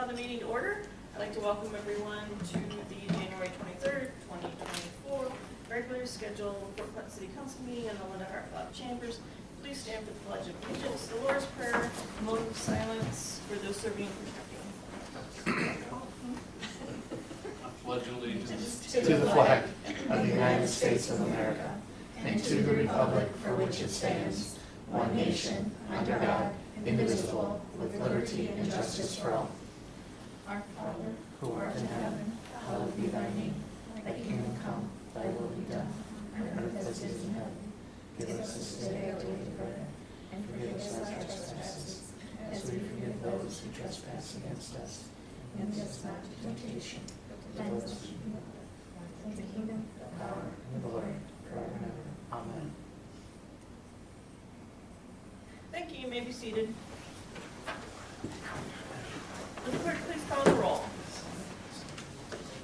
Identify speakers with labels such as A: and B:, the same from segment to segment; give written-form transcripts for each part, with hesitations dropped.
A: the meeting to order. I'd like to welcome everyone to the January 23rd, 2024 regularly scheduled Fort Clinton City Council meeting in the Linda Hart Club Chambers. Please stand for the Pledge of Allegiance, the Lord's Prayer, a moment of silence for those serving and protecting.
B: Pledge allegiance
C: to the flag of the United States of America and to the republic for which it stands, one nation, under God, indivisible, with liberty and justice for all. Our Father, who art in heaven, hallowed be thy name. Thy kingdom come, thy will be done, on earth as it is in heaven. Give us this day our daily bread, and forgive us our trespasses, as we forgive those who trespass against us. And lead us not into temptation, but deliver us from evil. For the kingdom, the power, and the glory, forever and ever. Amen.
A: Thank you. You may be seated. Will the clerk please call the roll?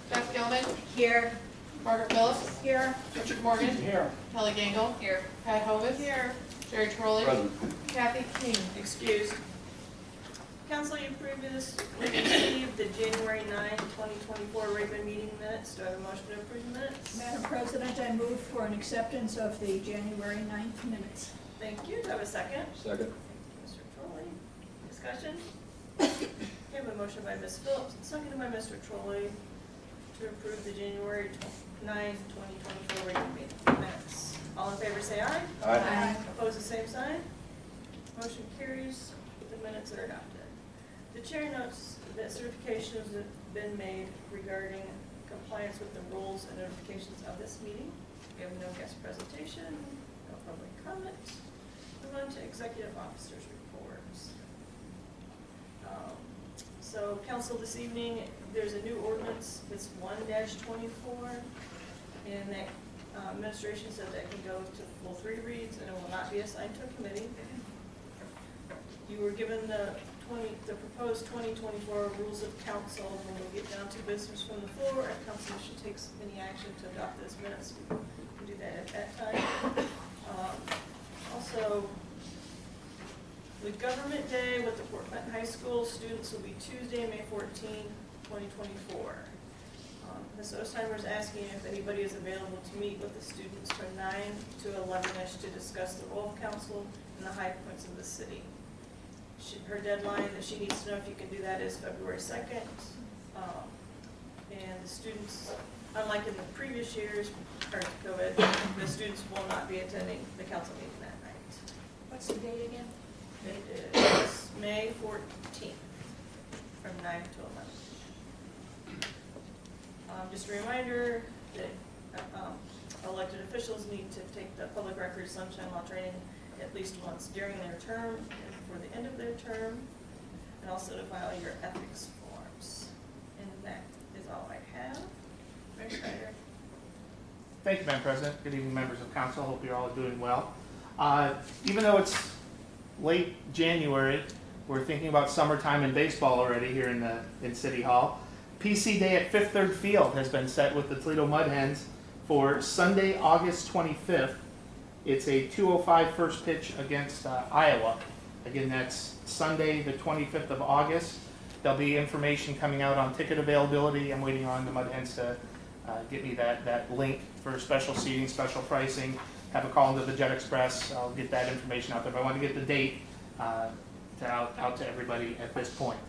D: Beth Gilman.
A: Here.
D: Margaret Phillips.
A: Here.
D: Richard Morgan.
C: Here.
D: Kelly Gangle. Here. Pat Hovis.
A: Here.
D: Jerry Trolley.
B: present.
D: Kathy King.
A: Excused. Council, you received the January 9, 2024 regular meeting minutes. Do I have a motion to approve the minutes?
E: Madam President, I move for an acceptance of the January 9th minutes.
A: Thank you. Do I have a second?
B: Second.
A: Mr. Trolley. Discussion? We have a motion by Ms. Phillips, seconded by Mr. Trolley to approve the January 9, 2024 regular meeting minutes. All in favor say aye.
B: Aye.
A: Opposed, the same sign. Motion carries. The minutes are adopted. The chair notes that certifications have been made regarding compliance with the rules and notifications of this meeting. We have no guest presentation, no public comment. Move on to executive officers' reports. So council, this evening, there's a new ordinance, it's 1-24, and that administration said that can go to full 3 reads and it will not be assigned to a committee. You were given the proposed 2024 rules of council. When we get down to business from the floor, if council should take any action to adopt those minutes, we can do that at that time. Also, the Government Day with the Fort Clinton High School students will be Tuesday, May 14, 2024. Ms. Ostheimer is asking if anybody is available to meet with the students from 9 to 11-ish to discuss the role of council and the high points of the city. Her deadline that she needs to know if you can do that is February 2nd. And the students, unlike in the previous years, prior to COVID, the students will not be attending the council meeting that night.
E: What's the date again?
A: It is May 14th from 9 to 11. Just a reminder that elected officials need to take the public records sunshine law training at least once during their term and for the end of their term, and also to file your ethics forms. And that is all I have. Mayor Schneider.
F: Thank you, Madam President. Good evening, members of council. Hope you're all doing well. Even though it's late January, we're thinking about summertime in baseball already here in City Hall. PC Day at Fifth Third Field has been set with the Toledo Mud Hens for Sunday, August 25th. It's a 2:05 first pitch against Iowa. Again, that's Sunday, the 25th of August. There'll be information coming out on ticket availability. I'm waiting on the Mud Hens to get me that link for special seating, special pricing. Have a call into the Jet Express. I'll get that information out there. But I want to get the date out to everybody at this point.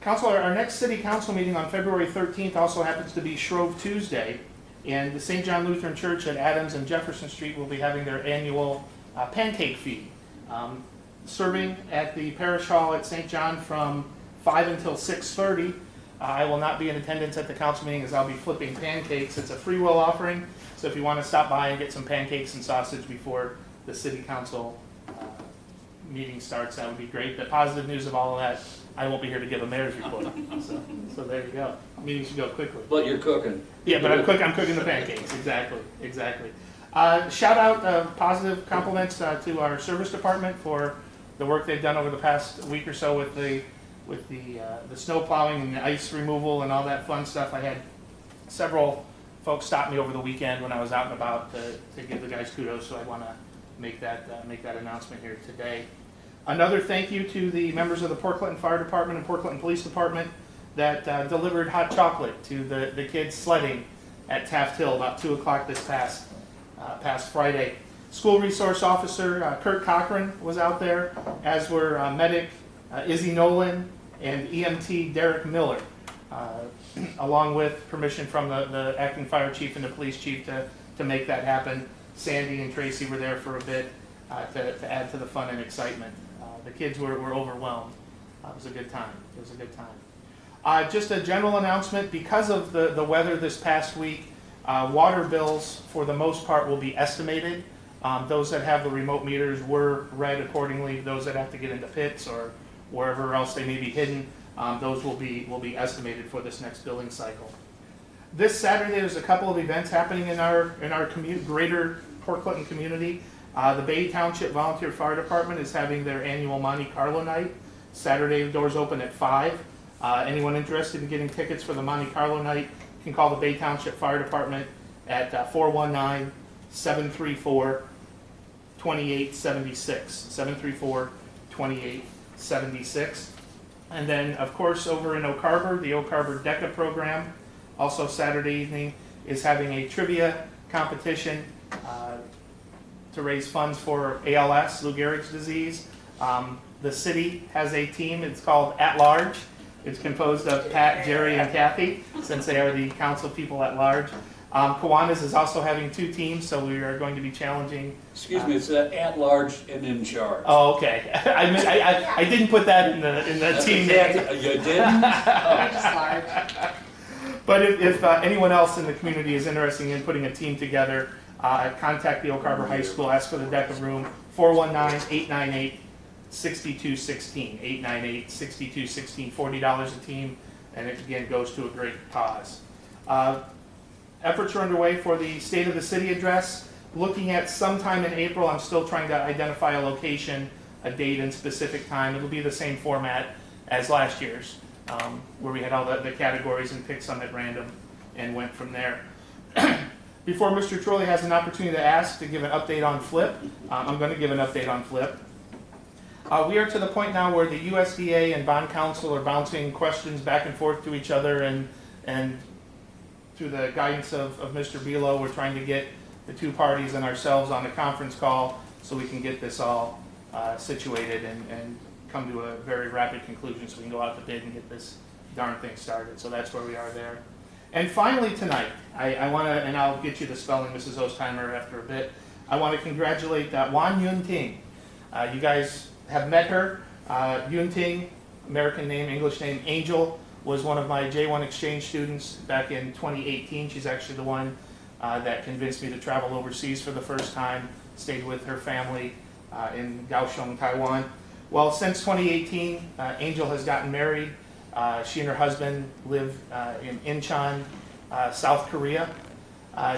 F: Council, our next city council meeting on February 13th also happens to be Shrove Tuesday. And the St. John Lutheran Church at Adams and Jefferson Street will be having their annual pancake feed. Serving at the Parish Hall at St. John from 5 until 6:30. I will not be in attendance at the council meeting as I'll be flipping pancakes. It's a free will offering, so if you want to stop by and get some pancakes and sausage before the city council meeting starts, that would be great. The positive news of all of that, I won't be here to give a mayor's report. So there you go. Meeting should go quickly.
B: But you're cooking.
F: Yeah, but I'm cooking the pancakes. Exactly. Shout out positive compliments to our service department for the work they've done over the past week or so with the snow plowing and the ice removal and all that fun stuff. I had several folks stop me over the weekend when I was out and about to give the guys kudos, so I want to make that announcement here today. Another thank you to the members of the Port Clinton Fire Department and Port Clinton Police Department that delivered hot chocolate to the kids sledding at Taft Hill about 2 o'clock this past Friday. School resource officer Kurt Cochran was out there, as were medic Izzy Nolan and EMT Derek Miller, along with permission from the acting fire chief and the police chief to make that happen. Sandy and Tracy were there for a bit to add to the fun and excitement. The kids were overwhelmed. It was a good time. It was a good time. Just a general announcement, because of the weather this past week, water bills for the most part will be estimated. Those that have the remote meters were read accordingly. Those that have to get into pits or wherever else they may be hidden, those will be estimated for this next billing cycle. This Saturday, there's a couple of events happening in our greater Port Clinton community. The Bay Township Volunteer Fire Department is having their annual Monte Carlo night. Saturday, the doors open at 5. Anyone interested in getting tickets for the Monte Carlo night can call the Bay Township Fire Department at 419-734-2876. 734-2876. And then, of course, over in Oak Harbor, the Oak Harbor DECA program, also Saturday evening, is having a trivia competition to raise funds for ALS, Lou Gehrig's disease. The city has a team, it's called At Large. It's composed of Pat, Jerry, and Kathy, since they are the council people at large. Kiwanis is also having 2 teams, so we are going to be challenging.
B: Excuse me, it's at large and in charge.
F: Oh, okay. I didn't put that in the team name.
B: You didn't?
D: Just large.
F: But if anyone else in the community is interested in putting a team together, contact the Oak Harbor High School, ask for the DECA room, 419-898-6216, 898-6216, $40 a team, and it again goes to a great cause. Efforts are underway for the State of the City address. Looking at sometime in April, I'm still trying to identify a location, a date, and specific time. It'll be the same format as last year's, where we had all the categories and picked some at random and went from there. Before Mr. Trolley has an opportunity to ask to give an update on FLIP, I'm going to give an update on FLIP. We are to the point now where the USDA and Bond Council are bouncing questions back and forth to each other, and through the guidance of Mr. Belo, we're trying to get the 2 parties and ourselves on a conference call so we can get this all situated and come to a very rapid conclusion so we can go out to bid and get this darn thing started. So that's where we are there. And finally tonight, I want to, and I'll get you the spelling, Mrs. Ostheimer, after a bit. I want to congratulate Wan Yun Ting. You guys have met her. Yun Ting, American name, English name, Angel, was one of my J1 exchange students back in 2018. She's actually the one that convinced me to travel overseas for the first time, stayed with her family in Kaohsiung, Taiwan. Well, since 2018, Angel has gotten married. She and her husband live in Incheon, South Korea.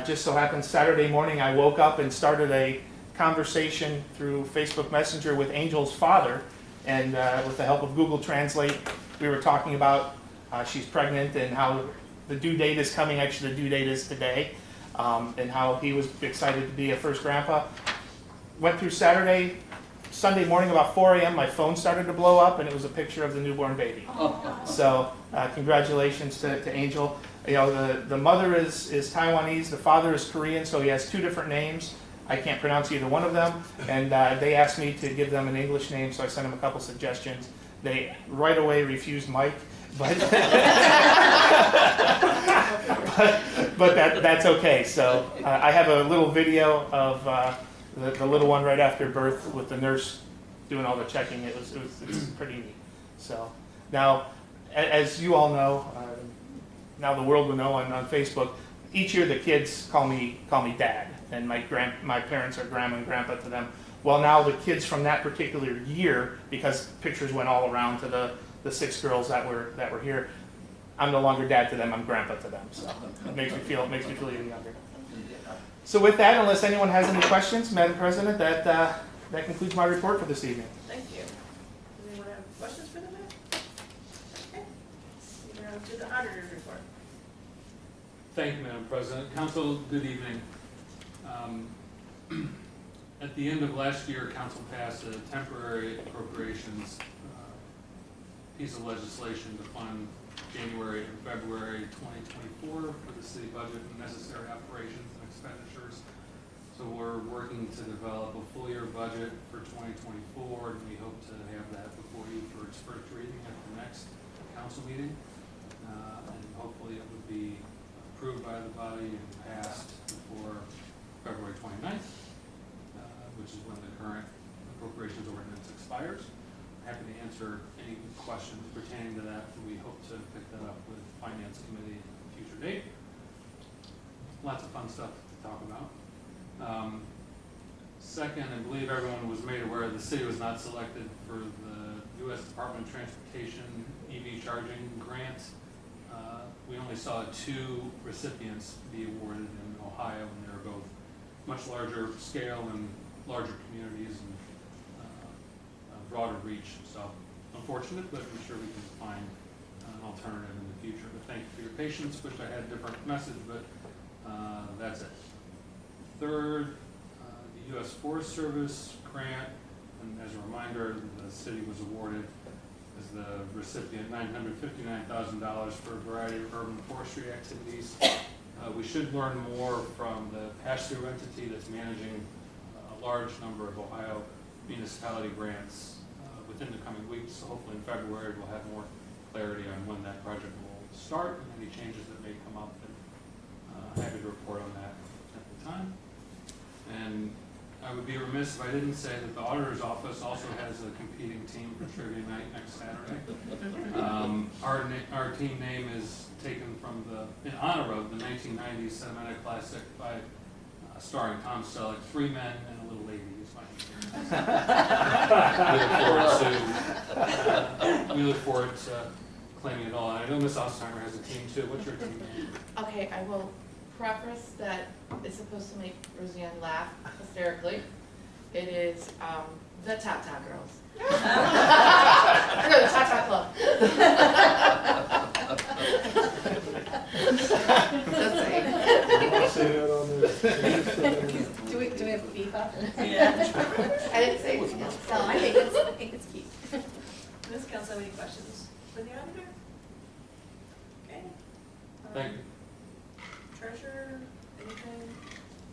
F: Just so happens Saturday morning I woke up and started a conversation through Facebook Messenger with Angel's father, and with the help of Google Translate, we were talking about she's pregnant and how the due date is coming. Actually, the due date is today, and how he was excited to be a first grandpa. Went through Saturday, Sunday morning about 4 a.m. my phone started to blow up, and it was a picture of the newborn baby. So congratulations to Angel. You know, the mother is Taiwanese, the father is Korean, so he has 2 different names. I can't pronounce either one of them, and they asked me to give them an English name, so I sent them a couple suggestions. They right away refused Mike, but that's okay. So I have a little video of the little one right after birth with the nurse doing all the checking. It's pretty neat. So now, as you all know, now the world will know on Facebook, each year the kids call me Dad, and my parents are Grandma and Grandpa to them. Well, now the kids from that particular year, because pictures went all around to the 6 girls that were here, I'm no longer Dad to them, I'm Grandpa to them. So it makes me feel even younger. So with that, unless anyone has any questions, Madam President, that concludes my report for this evening.
A: Thank you. Does anyone have questions for the mayor? Okay. Moving on to the auditor's report.
G: Thank you, Madam President. Council, good evening. At the end of last year, council passed a temporary appropriations piece of legislation to fund January and February 2024 for the city budget and necessary operations and expenditures. So we're working to develop a full year budget for 2024, and we hope to have that before you for its first reading at the next council meeting. And hopefully it would be approved by the body and passed before February 29th, which is when the current appropriations ordinance expires. Happy to answer any questions pertaining to that, and we hope to pick that up with Finance Committee at a future date. Lots of fun stuff to talk about. Second, I believe everyone was made aware the city was not selected for the U.S. Department of Transportation EV charging grant. We only saw 2 recipients be awarded in Ohio, and they were both much larger scale and larger communities and broader reach. So unfortunate, but I'm sure we can find an alternative in the future. But thank you for your patience. Wish I had a different message, but that's it. Third, the U.S. Forest Service grant, and as a reminder, the city was awarded as the recipient $959,000 for a variety of urban forestry activities. We should learn more from the pass-through entity that's managing a large number of Ohio municipality grants within the coming weeks. So hopefully in February we'll have more clarity on when that project will start and any changes that may come up. And happy to report on that at the time. And I would be remiss if I didn't say that the auditor's office also has a competing team for trivia night next Saturday. Our team name is taken from in honor of the 1990s cinematic classic by starring Tom Selleck, 3 Men and a Little Lady is my name. We look forward to claiming it all. And I know Ms. Ostheimer has a team too. What's your team name?
D: Okay, I will preface that it's supposed to make Roseanne laugh hysterically. It is the Tata Girls. No, the Tata Club. Just saying.
C: Say that on there.
H: Do we have a beef up?
A: Yeah.
D: I didn't say anything else.
H: No, I think it's cute.
A: Does council have any questions for the auditor? Okay.
G: Thank you.
A: Treasurer, anything?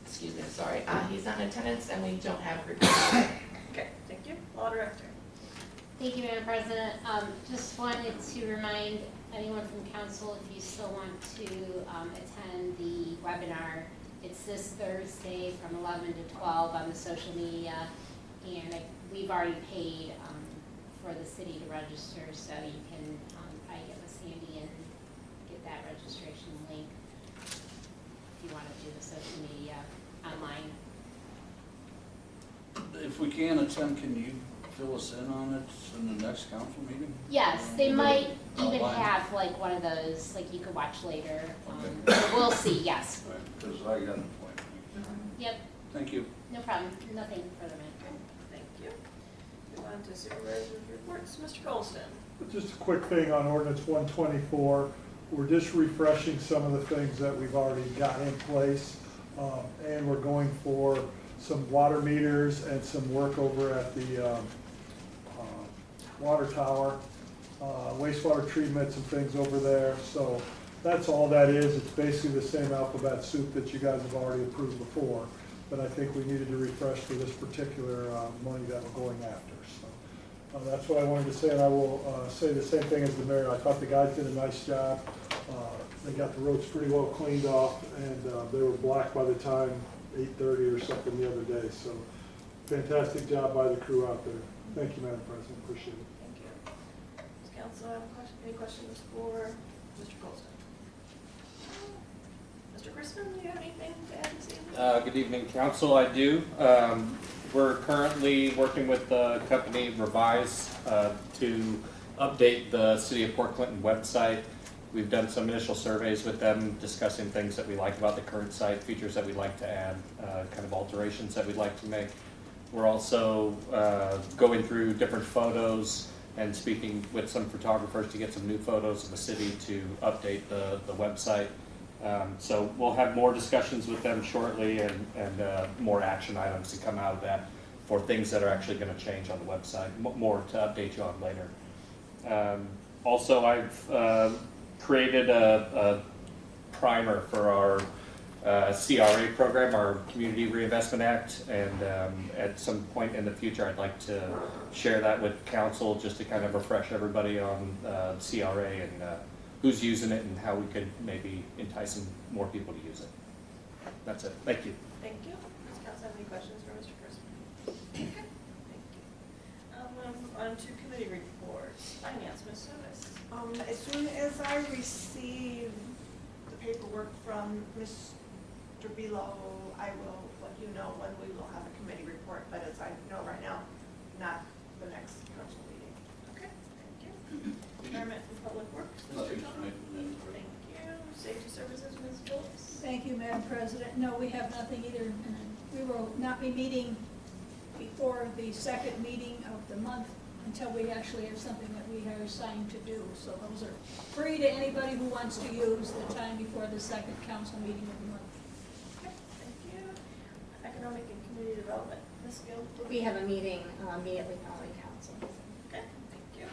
D: Excuse me, I'm sorry. He's not in attendance and we don't have a report.
A: Okay, thank you. Law Director.
I: Thank you, Madam President. Just wanted to remind anyone from council, if you still want to attend the webinar, it's this Thursday from 11 to 12 on the social media, and we've already paid for the city to register, so you can probably get with Sandy and get that registration link if you want to do the social media online.
B: If we can attend, can you fill us in on it in the next council meeting?
I: Yes, they might even
B: Online.
I: have like one of those, like you could watch later. So we'll see, yes.
B: Because I got an appointment.
I: Yep,
B: Thank you.
I: no problem, nothing further, ma'am.
A: Thank you. Move on to supervisor's reports. Mr. Colston.
J: Just a quick thing on ordinance 124. We're just refreshing some of the things that we've already got in place. And we're going for some water meters and some work over at the water tower, wastewater treatment, some things over there. So that's all that is. It's basically the same alphabet soup that you guys have already approved before. But I think we needed to refresh for this particular money that we're going after. So that's what I wanted to say, and I will say the same thing as the mayor. I thought the guys did a nice job. They got the roads pretty well cleaned off, and they were black by the time 8:30 or something the other day. So fantastic job by the crew out there. Thank you, Madam President. Appreciate it.
A: Thank you. Does council have any questions for Mr. Colston? Mr. Chrisman, do you have anything to add this evening?
K: Good evening, council. I do. We're currently working with the company Revise to update the City of Port Clinton website. We've done some initial surveys with them discussing things that we like about the current site, features that we'd like to add, kind of alterations that we'd like to make. We're also going through different photos and speaking with some photographers to get some new photos of the city to update the website. So we'll have more discussions with them shortly and more action items to come out of that for things that are actually going to change on the website, more to update you on later. Also, I've created a primer for our CRA program, our Community Reinvestment Act, and at some point in the future, I'd like to share that with council just to kind of refresh everybody on CRA and who's using it and how we could maybe entice some more people to use it. That's it. Thank you.
A: Thank you. Does council have any questions for Mr. Chrisman? Okay, thank you. Move on to committee reports. Finance, Ms. Sunis.
L: As soon as I receive the paperwork from Mr. Below, I will let you know when we will have a committee report, but as I know right now, not the next council meeting.
A: Okay, thank you. Environment and Public Works, Mr.
B: Nothing
A: John.
B: tonight, Madam President.
A: Thank you. Safety Services, Ms. Phillips.
E: Thank you, Madam President. No, we have nothing either. We will not be meeting before the second meeting of the month until we actually have something that we are assigned to do. So those are free to anybody who wants to use the time before the second council meeting of the month.
A: Okay, thank you. Economic and Community Development, Ms. Gill.
H: We have a meeting immediately following council.
A: Okay, thank you.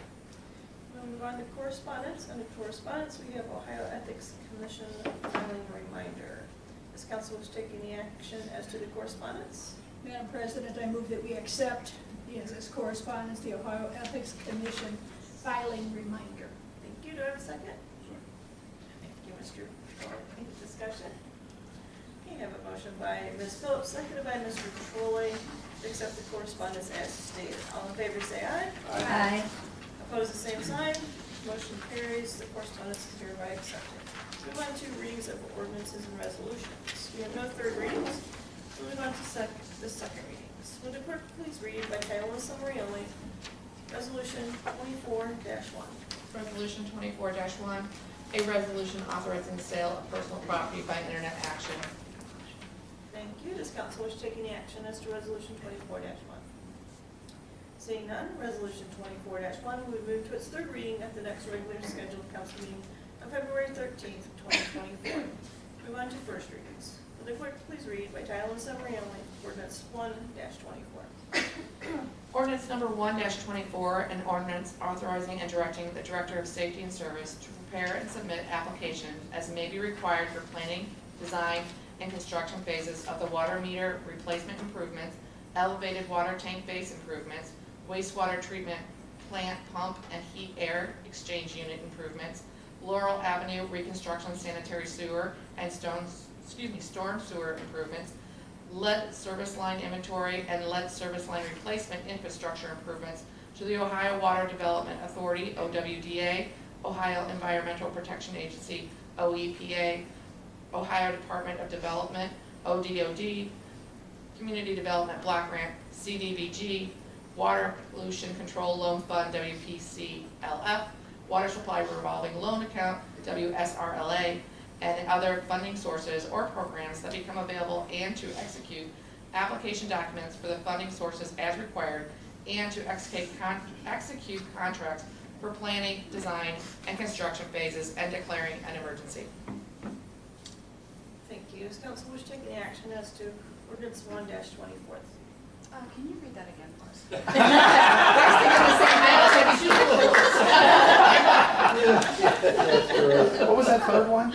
A: We'll move on to correspondence. Under correspondence, we have Ohio Ethics Commission filing reminder. Does council wish to take any action as to the correspondence?
E: Madam President, I move that we accept as correspondence the Ohio Ethics Commission filing reminder.
A: Thank you. Do I have a second? Thank you, Mr. Troy. Any discussion? Okay, I have a motion by Ms. Phillips, seconded by Mr. Troy, to accept the correspondence as stated. All in favor say aye.
H: Aye.
A: Opposed, the same sign. Motion carries. The correspondence is hereby accepted. Move on to readings of ordinances and resolutions. We have no third readings. Moving on to the second readings. Will the clerk please read by title and summary only, Resolution 24-1.
D: Resolution 24-1, a resolution authorizing the sale of personal property by internet action.
A: Thank you. Does council wish to take any action as to Resolution 24-1? Seeing none, Resolution 24-1 will move to its third reading at the next regular scheduled council meeting on February 13th, 2024. Move on to first readings. Will the clerk please read by title and summary only, Ordinance 1-24.
D: Ordinance number 1-24, an ordinance authorizing and directing the Director of Safety and Service to prepare and submit applications as may be required for planning, design, and construction phases of the water meter replacement improvements, elevated water tank base improvements, wastewater treatment plant pump and heat air exchange unit improvements, Laurel Avenue reconstruction sanitary sewer and storm sewer improvements, lead service line inventory and lead service line replacement infrastructure improvements to the Ohio Water Development Authority, OWDA, Ohio Environmental Protection Agency, OEPA, Ohio Department of Development, ODOD, Community Development Block Grant, CDBG, Water Pollution Control Loan Fund, WPCLF, Water Supply Revolving Loan Account, WSRLA, and other funding sources or programs that become available, and to execute application documents for the funding sources as required, and to execute contracts for planning, design, and construction phases, and declaring an emergency.
A: Thank you. Does council wish to take any action as to Ordinance 1-24?
H: Can you read that again for us?
F: What was that third one?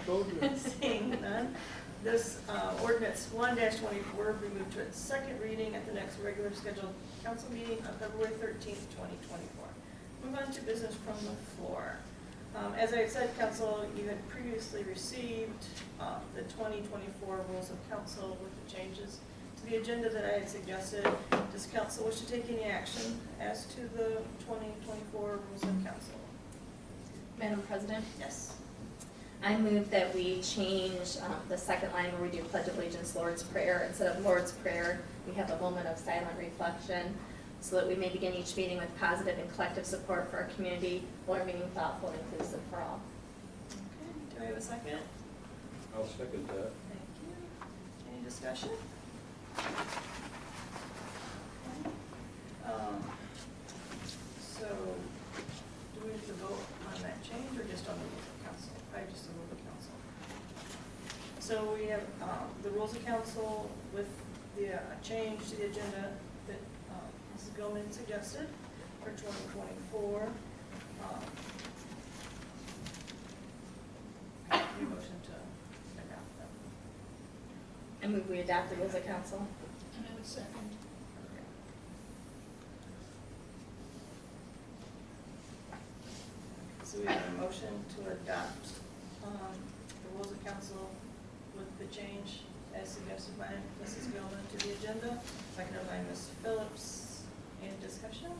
A: Okay. Seeing none, this ordinance 1-24 will be moved to its second reading at the next regular scheduled council meeting on February 13th, 2024. Move on to business from the floor. As I had said, council, you had previously received the 2024 rules of council with the changes to the agenda that I had suggested. Does council wish to take any action as to the 2024 rules of council?
H: Madam President,
A: Yes.
H: I move that we change the second line where we do Pledge of Allegiance, Lord's Prayer. Instead of Lord's Prayer, we have a moment of silent reflection so that we may begin each meeting with positive and collective support for our community, while remaining thoughtful and inclusive for all.
A: Okay, do I have a second?
B: I'll second that.
A: Thank you. Any discussion? So, do we have to vote on that change or just on the rules of rules of council with the change to the agenda that Mrs. Gilman suggested for 2024. Your motion to adopt them.
H: I move we adopt the rules of council.
E: And I would second.
A: So we have a motion to adopt the rules of council with the change as suggested by Mrs. Gilman to the agenda, seconded by Ms. Phillips. Any discussion?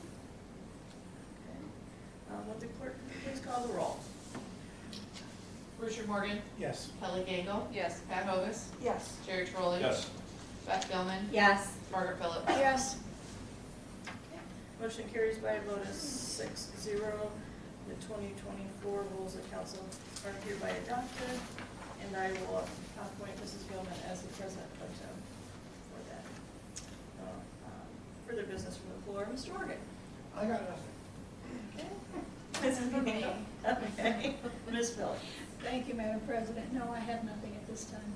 A: Okay. Would the clerk please call the roll?
D: Richard Morgan,
F: Yes.
D: Kelly Gagel,
A: Yes.
D: Pat Hovis,
L: Yes.
D: Jerry Trolley.
B: Yes.
D: Beth Gilman,
H: Yes.
D: Margaret Phillips.
E: Yes.
A: Motion carries by a vote of 6-0. The 2024 rules of council are hereby adopted, and I will appoint Mrs. Gilman as the president pro tem for that. Further business from the floor, Mr. Morgan.
F: I got nothing.
A: Mrs. McGee. Okay. Ms. Phillips.
E: Thank you, Madam President. No, I have nothing at this time.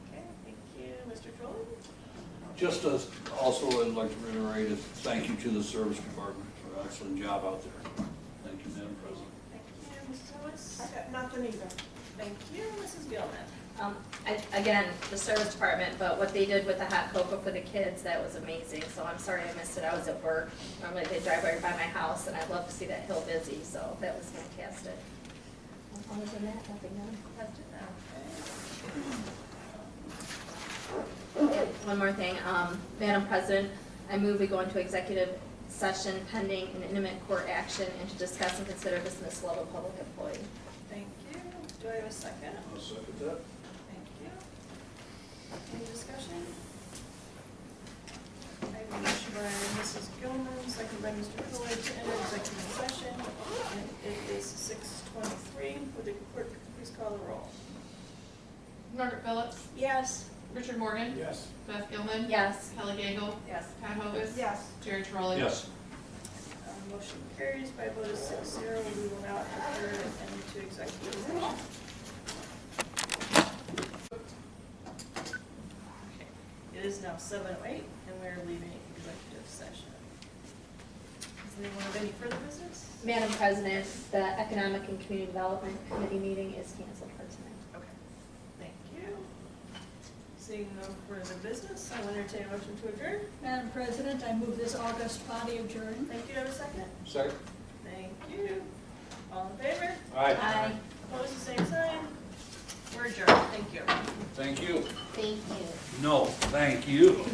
A: Okay, thank you. Mr. Trolley?
B: Just as, also I'd like to reiterate a thank you to the service department for an excellent job out there. Thank you, Madam President.
A: Thank you, Mrs. Lewis.
L: I got nothing either.
A: Thank you, Mrs. Gilman.
H: Again, the service department, but what they did with the hot cocoa for the kids, that was amazing. So I'm sorry I missed it. I was at work. Normally they drive right by my house, and I'd love to see that hill busy, so that was fantastic. Other than that, nothing else.
A: That's it now.
H: One more thing, Madam President, I move we go into executive session pending an intimate court action and to discuss and consider dismissal of a public employee.
A: Thank you. Do I have a second?
B: I'll second that.
A: Thank you. Any discussion? I have a motion by Mrs. Gilman, second by Mr. Troy to enter executive session. And it is 6:23. Would the clerk please call the roll?
D: Margaret Phillips,
E: Yes.
D: Richard Morgan,
F: Yes.
D: Beth Gilman,
H: Yes.
D: Kelly Gagel,
A: Yes.
D: Pat Hovis,
L: Yes.
D: Jerry Trolley.
B: Yes.
A: Motion carries by a vote of 6-0. We will now enter into executive session. It is now 7:08, and we are leaving executive session. Does anyone have any further business?
H: Madam President, the Economic and Community Development Committee meeting is canceled for tonight.
A: Okay, thank you. Seeing no further business, I will entertain a motion to adjourn.
E: Madam President, I move this August body adjourn.
A: Thank you. Have a second?
B: Second.
A: Thank you. All in favor?
H: Aye.
A: Opposed, the same sign. We're adjourned. Thank you.
B: Thank you.
I: Thank you.
B: No, thank you.